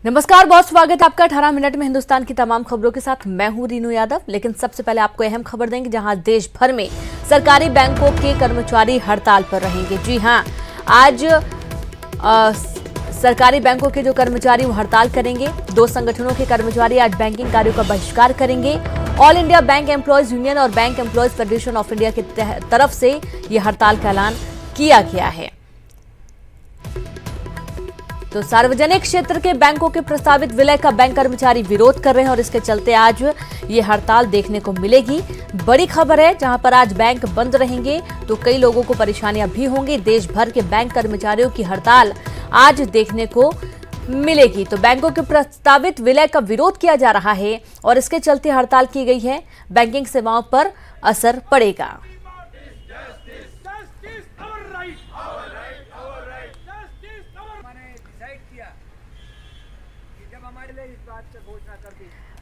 नमस्कार, बहुत स्वागत है आपका 18 मिनट में हिंदुस्तान की तमाम खबरों के साथ। मैं हूं रीनू यादव। लेकिन सबसे पहले आपको अहम खबर देंगे, जहां देश भर में सरकारी बैंकों के कर्मचारी हड़ताल पर रहेंगे। जी हां, आज सरकारी बैंकों के जो कर्मचारी वो हड़ताल करेंगे। दो संगठनों के कर्मचारी आज बैंकिंग कार्यों का बहिष्कार करेंगे। All India bank employees union और Bank Employees Federation of India की तरफ से ये हड़ताल का ऐलान किया गया है। तो सार्वजनिक क्षेत्र के बैंकों के प्रस्तावित विलय का बैंक कर्मचारी विरोध कर रहे हैं और इसके चलते आज ये हड़ताल देखने को मिलेगी। बड़ी खबर है, जहां पर आज बैंक बंद रहेंगे तो कई लोगों को परेशानियां भी होंगी। देश भर के बैंक कर्मचारियों की हड़ताल आज देखने को मिलेगी। तो बैंकों के प्रस्तावित विलय का विरोध किया जा रहा है और इसके चलते हड़ताल की गई है। बैंकिंग सेवाओं पर असर पड़ेगा।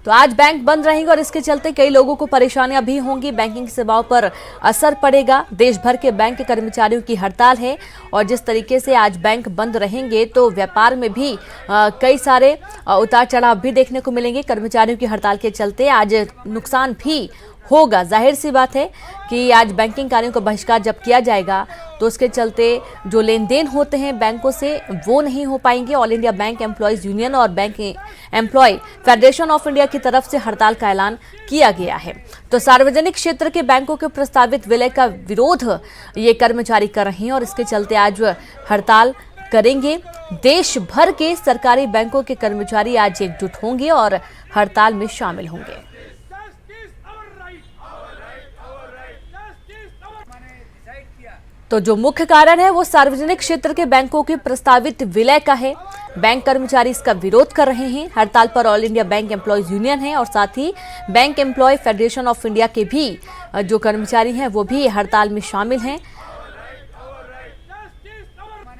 तो आज बैंक बंद रहेंगे और इसके चलते कई लोगों को परेशानियां भी होंगी। बैंकिंग सेवाओं पर असर पड़ेगा। देश भर के बैंक के कर्मचारियों की हड़ताल है और जिस तरीके से आज बैंक बंद रहेंगे तो व्यापार में भी कई सारे उतार चढ़ाव भी देखने को मिलेंगे। कर्मचारियों की हड़ताल के चलते आज नुकसान भी होगा। जाहिर सी बात है कि आज बैंकिंग कार्यों का बहिष्कार जब किया जाएगा तो उसके चलते जो लेन देन होते हैं बैंकों से वो नहीं हो पाएंगे। All India bank employees union और bank employee federation of India की तरफ से हड़ताल का ऐलान किया गया है। तो सार्वजनिक क्षेत्र के बैंकों के प्रस्तावित विलय का विरोध ये कर्मचारी कर रहे हैं और इसके चलते आज हड़ताल करेंगे। देश भर के सरकारी बैंकों के कर्मचारी आज एकजुट होंगे और हड़ताल में शामिल होंगे। तो जो मुख्य कारण है वो सार्वजनिक क्षेत्र के बैंकों के प्रस्तावित विलय का है। बैंक कर्मचारी इसका विरोध कर रहे हैं। हड़ताल पर all India bank employees union है और साथ ही bank employee federation of India के भी जो कर्मचारी हैं वो भी हड़ताल में शामिल हैं।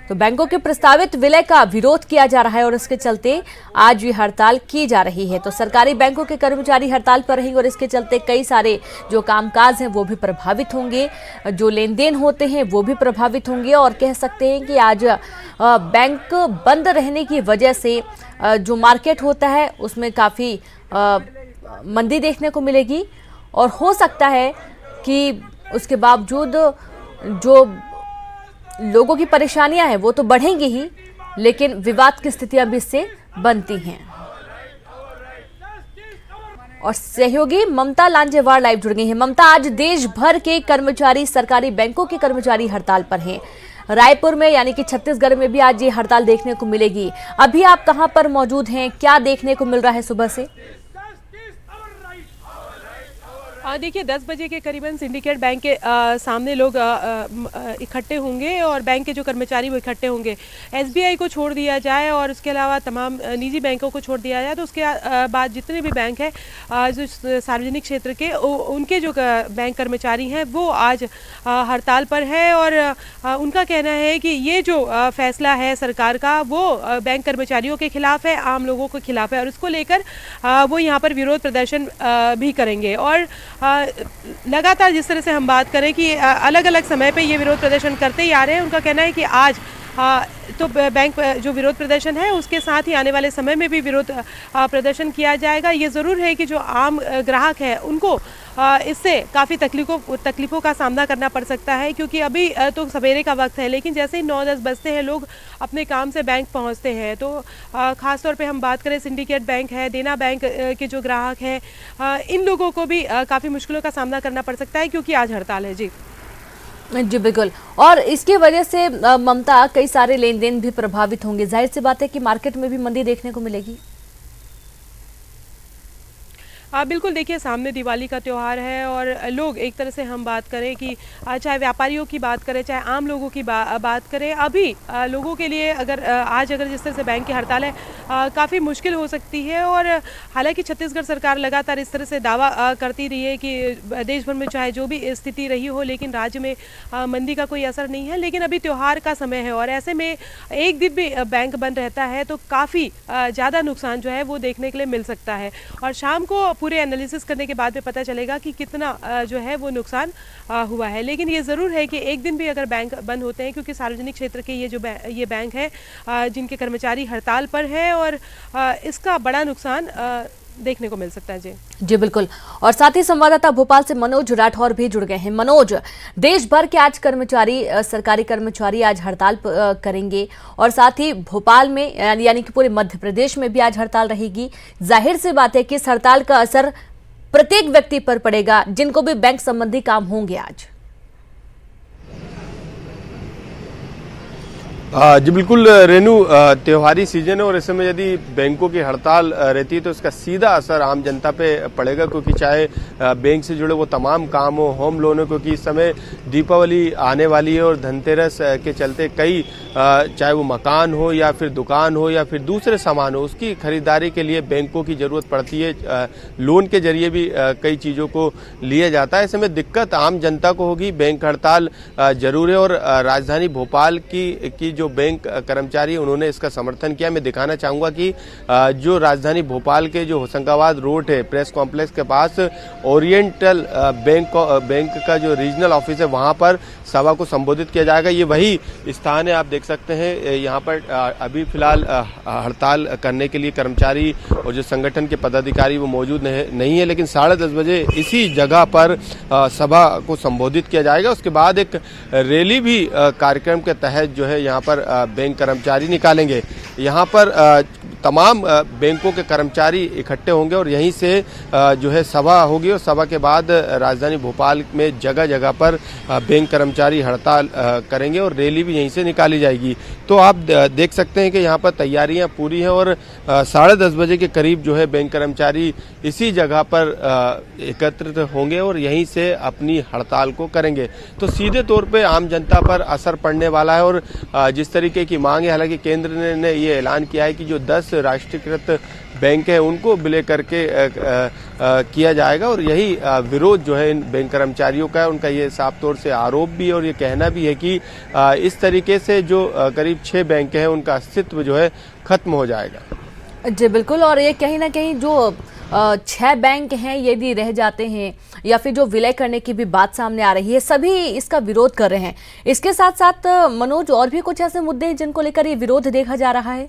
तो बैंकों के प्रस्तावित विलय का विरोध किया जा रहा है और इसके चलते आज ये हड़ताल की जा रही है। तो सरकारी बैंकों के कर्मचारी हड़ताल पर रहेंगे और इसके चलते कई सारे जो कामकाज हैं वो भी प्रभावित होंगे। जो लेन देन होते हैं वो भी प्रभावित होंगे और कह सकते हैं कि आज बैंक बंद रहने की वजह से जो मार्केट होता है उसमें काफ़ी मंदी देखने को मिलेगी और हो सकता है कि उसके बावजूद जो लोगों की परेशानियां हैं वो तो बढ़ेंगी ही, लेकिन विवाद की स्थितियां भी इससे बनती हैं। और सहयोगी ममता लांजेवार लाइव जुड़ गई हैं। ममता, आज देश भर के कर्मचारी सरकारी बैंकों के कर्मचारी हड़ताल पर हैं। रायपुर में यानी कि छत्तीसगढ़ में भी आज ये हड़ताल देखने को मिलेगी। अभी आप कहां पर मौजूद हैं, क्या देखने को मिल रहा है सुबह से? देखिए 10 बजे के करीबन सिंडिकेट बैंक के सामने लोग इकट्ठे होंगे और बैंक के जो कर्मचारी वो इकट्ठे होंगे। एसबीआई को छोड़ दिया जाए और उसके अलावा तमाम निजी बैंकों को छोड़ दिया जाए तो उसके बाद जितने भी बैंक हैं जो सार्वजनिक क्षेत्र के उनके जो बैंक कर्मचारी हैं वो आज हड़ताल पर है और उनका कहना है कि ये जो फैसला है सरकार का वो बैंक कर्मचारियों के खिलाफ है, आम लोगों के खिलाफ है और इसको लेकर वो यहाँ पर विरोध प्रदर्शन भी करेंगे। और लगातार जिस तरह से हम बात करें कि अलग अलग समय पे ये विरोध प्रदर्शन करते ही आ रहे हैं, उनका कहना है कि आज तो बैंक जो विरोध प्रदर्शन है उसके साथ ही आने वाले समय में भी विरोध प्रदर्शन किया जाएगा। ये ज़रूर है कि जो आम ग्राहक है उनको इससे काफ़ी तकलीफ़ों का सामना करना पड़ सकता है, क्योंकि अभी तो सवेरे का वक्त है, लेकिन जैसे ही 9-10 बजते हैं लोग अपने काम से बैंक पहुंचते हैं। तो ख़ास तौर पे हम बात करें सिंडिकेट बैंक है, देना बैंक के जो ग्राहक हैं, इन लोगों को भी काफ़ी मुश्किलों का सामना करना पड़ सकता है क्योंकि आज हड़ताल है। जी बिल्कुल। और इसकी वजह से ममता कई सारे लेन देन भी प्रभावित होंगे। जाहिर सी बात है कि मार्केट में भी मंदी देखने को मिलेगी। बिल्कुल, देखिए सामने दिवाली का त्यौहार है और लोग एक तरह से हम बात करें कि चाहे व्यापारियों की बात करें चाहे आम लोगों की बात करें, अभी लोगों के लिए आज जिस तरह से बैंक की हड़ताल है काफ़ी मुश्किल हो सकती है। और हालांकि छत्तीसगढ़ सरकार लगातार इस तरह से दावा करती रही है कि देश भर में चाहे जो भी स्थिति रही हो लेकिन राज्य में मंदी का कोई असर नहीं है, लेकिन अभी त्यौहार का समय है और ऐसे में एक दिन भी बैंक बंद रहता है तो काफ़ी ज़्यादा नुकसान जो है वो देखने के लिए मिल सकता है। और शाम को पूरे एनालिसिस करने के बाद में पता चलेगा कि कितना जो है वो नुकसान हुआ है। लेकिन ये ज़रूर है कि एक दिन भी अगर बैंक बंद होते हैं, क्योंकि सार्वजनिक क्षेत्र के ये बैंक है जिनके कर्मचारी हड़ताल पर है, और इसका बड़ा नुकसान देखने को मिल सकता है। जी बिल्कुल। और साथ ही संवाददाता भोपाल से मनोज राठौर भी जुड़ गए हैं। मनोज, देश भर के आज सरकारी कर्मचारी आज हड़ताल करेंगे और साथ ही भोपाल में यानी कि पूरे मध्य प्रदेश में भी आज हड़ताल रहेगी। जाहिर सी बात है कि इस हड़ताल का असर प्रत्येक व्यक्ति पर पड़ेगा जिनको भी बैंक संबंधी काम होंगे आज। जी बिल्कुल रेनू, त्योहारी सीजन है और ऐसे में यदि बैंकों की हड़ताल रहती है तो इसका सीधा असर आम जनता पे पड़ेगा, क्योंकि चाहे बैंक से जुड़े वो तमाम काम हो, होम लोन हो, क्योंकि इस समय दीपावली आने वाली है और धनतेरस के चलते कई चाहे वो मकान हो या फिर दुकान हो या फिर दूसरे सामान हो, उसकी खरीदारी के लिए बैंकों की जरूरत पड़ती है। लोन के जरिए भी कई चीज़ों को लिया जाता है। ऐसे में दिक्कत आम जनता को होगी। बैंक हड़ताल जरूर है और राजधानी भोपाल की जो बैंक कर्मचारी है उन्होंने इसका समर्थन किया। मैं दिखाना चाहूंगा कि जो राजधानी भोपाल के जो होशंगाबाद रोड है, प्रेस कॉम्प्लेक्स के पास ओरिएंटल बैंक का जो रीजनल ऑफिस है, वहां पर सभा को संबोधित किया जाएगा। ये वही स्थान है, आप देख सकते हैं। यहाँ पर अभी फिलहाल हड़ताल करने के लिए कर्मचारी और जो संगठन के पदाधिकारी वो मौजूद नहीं है, लेकिन 10:30 बजे इसी जगह पर सभा को संबोधित किया जाएगा। उसके बाद एक रैली भी कार्यक्रम के तहत जो है यहाँ पर बैंक कर्मचारी निकालेंगे। यहाँ पर तमाम बैंकों के कर्मचारी इकट्ठे होंगे और यहीं से जो है सभा होगी और सभा के बाद राजधानी भोपाल में जगह जगह पर बैंक कर्मचारी हड़ताल करेंगे और रैली भी यहीं से निकाली जाएगी। तो आप देख सकते हैं कि यहाँ पर तैयारियां पूरी हैं और 10:30 बजे के करीब जो है बैंक कर्मचारी इसी जगह पर एकत्रित होंगे और यहीं से अपनी हड़ताल को करेंगे। तो सीधे तौर पे आम जनता पर असर पड़ने वाला है और जिस तरीके की मांग है, हालांकि केंद्र ने ये ऐलान किया है कि जो 10 राष्ट्रीयकृत बैंक है उनको विलय करके किया जाएगा और यही विरोध जो है इन बैंक कर्मचारियों का है। उनका ये साफ तौर से आरोप भी है और ये कहना भी है कि इस तरीके से जो करीब 6 बैंक हैं उनका अस्तित्व जो है खत्म हो जाएगा। जी बिल्कुल। और ये कहीं ना कहीं जो 6 बैंक हैं यदि रह जाते हैं या फिर जो विलय करने की भी बात सामने आ रही है, सभी इसका विरोध कर रहे हैं। इसके साथ साथ मनोज, और भी कुछ ऐसे मुद्दे हैं जिनको लेकर ये विरोध देखा जा रहा है?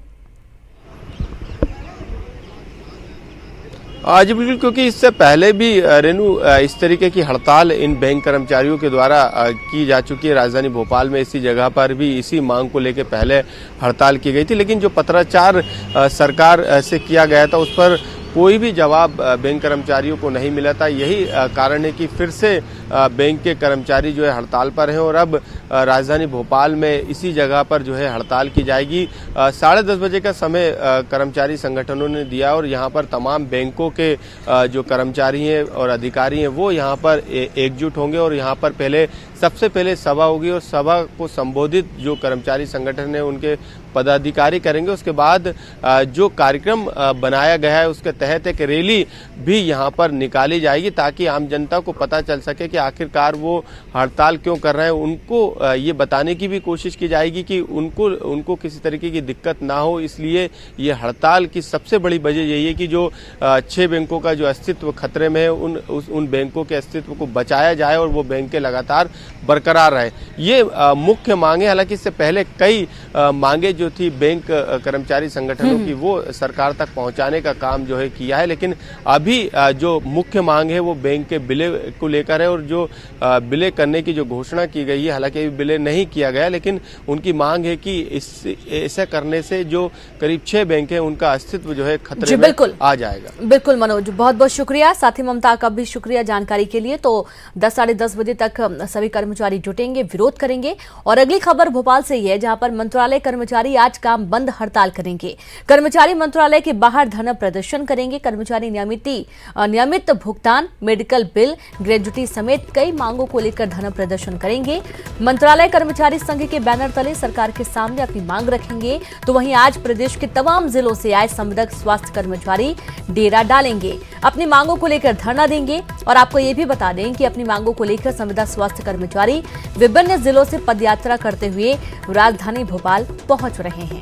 जी बिल्कुल, क्योंकि इससे पहले भी रेनू इस तरीके की हड़ताल इन बैंक कर्मचारियों के द्वारा की जा चुकी है। राजधानी भोपाल में इसी जगह पर भी इसी मांग को लेकर पहले हड़ताल की गई थी, लेकिन जो पत्राचार सरकार से किया गया था उस पर कोई भी जवाब बैंक कर्मचारियों को नहीं मिला था। यही कारण है कि फिर से बैंक के कर्मचारी जो है हड़ताल पर हैं और अब राजधानी भोपाल में इसी जगह पर जो है हड़ताल की जाएगी। 10:30 बजे का समय कर्मचारी संगठनों ने दिया और यहाँ पर तमाम बैंकों के जो कर्मचारी हैं और अधिकारी हैं वो यहाँ पर एकजुट होंगे और यहाँ पर सबसे पहले सभा होगी और सभा को संबोधित जो कर्मचारी संगठन है उनके पदाधिकारी करेंगे। उसके बाद जो कार्यक्रम बनाया गया है उसके तहत एक रैली भी यहाँ पर निकाली जाएगी ताकि आम जनता को पता चल सके कि आखिरकार वो हड़ताल क्यों कर रहे हैं। उनको ये बताने की भी कोशिश की जाएगी कि उनको किसी तरीके की दिक्कत ना हो, इसलिए ये हड़ताल की सबसे बड़ी वजह यही है कि जो 6 बैंकों का जो अस्तित्व खतरे में है उन बैंकों के अस्तित्व को बचाया जाए और वो बैंकें लगातार बरकरार रहे। ये मुख्य मांगे, हालांकि इससे पहले कई मांगे जो थी बैंक कर्मचारी संगठनों की वो सरकार तक पहुंचाने का काम जो है किया है, लेकिन अभी जो मुख्य मांग है वो बैंक के विलय को लेकर है और जो विलय करने की जो घोषणा की गई है, हालांकि अभी विलय नहीं किया गया, लेकिन उनकी मांग है कि ऐसा करने से जो करीब 6 बैंक है उनका अस्तित्व जो है खतरे में आ जाएगा। बिल्कुल मनोज, बहुत बहुत शुक्रिया। साथी ममता का भी शुक्रिया जानकारी के लिए। तो 10 साढ़े 10 बजे तक सभी कर्मचारी जुटेंगे, विरोध करेंगे। और अगली खबर भोपाल से ही है, जहां पर मंत्रालय कर्मचारी आज काम बंद हड़ताल करेंगे। कर्मचारी मंत्रालय के बाहर धरना प्रदर्शन करेंगे। कर्मचारी नियमित भुगतान, मेडिकल बिल, ग्रेजुटी समेत कई मांगों को लेकर धरना प्रदर्शन करेंगे। मंत्रालय कर्मचारी संघ के बैनर तले सरकार के सामने अपनी मांग रखेंगे। तो वहीं आज प्रदेश के तमाम जिलों से आए संविदा स्वास्थ्य कर्मचारी डेरा डालेंगे, अपनी मांगों को लेकर धरना देंगे। और आपको ये भी बता दें कि अपनी मांगों को लेकर संविदा स्वास्थ्य कर्मचारी विभिन्न जिलों से पदयात्रा करते हुए राजधानी भोपाल पहुंच रहे हैं।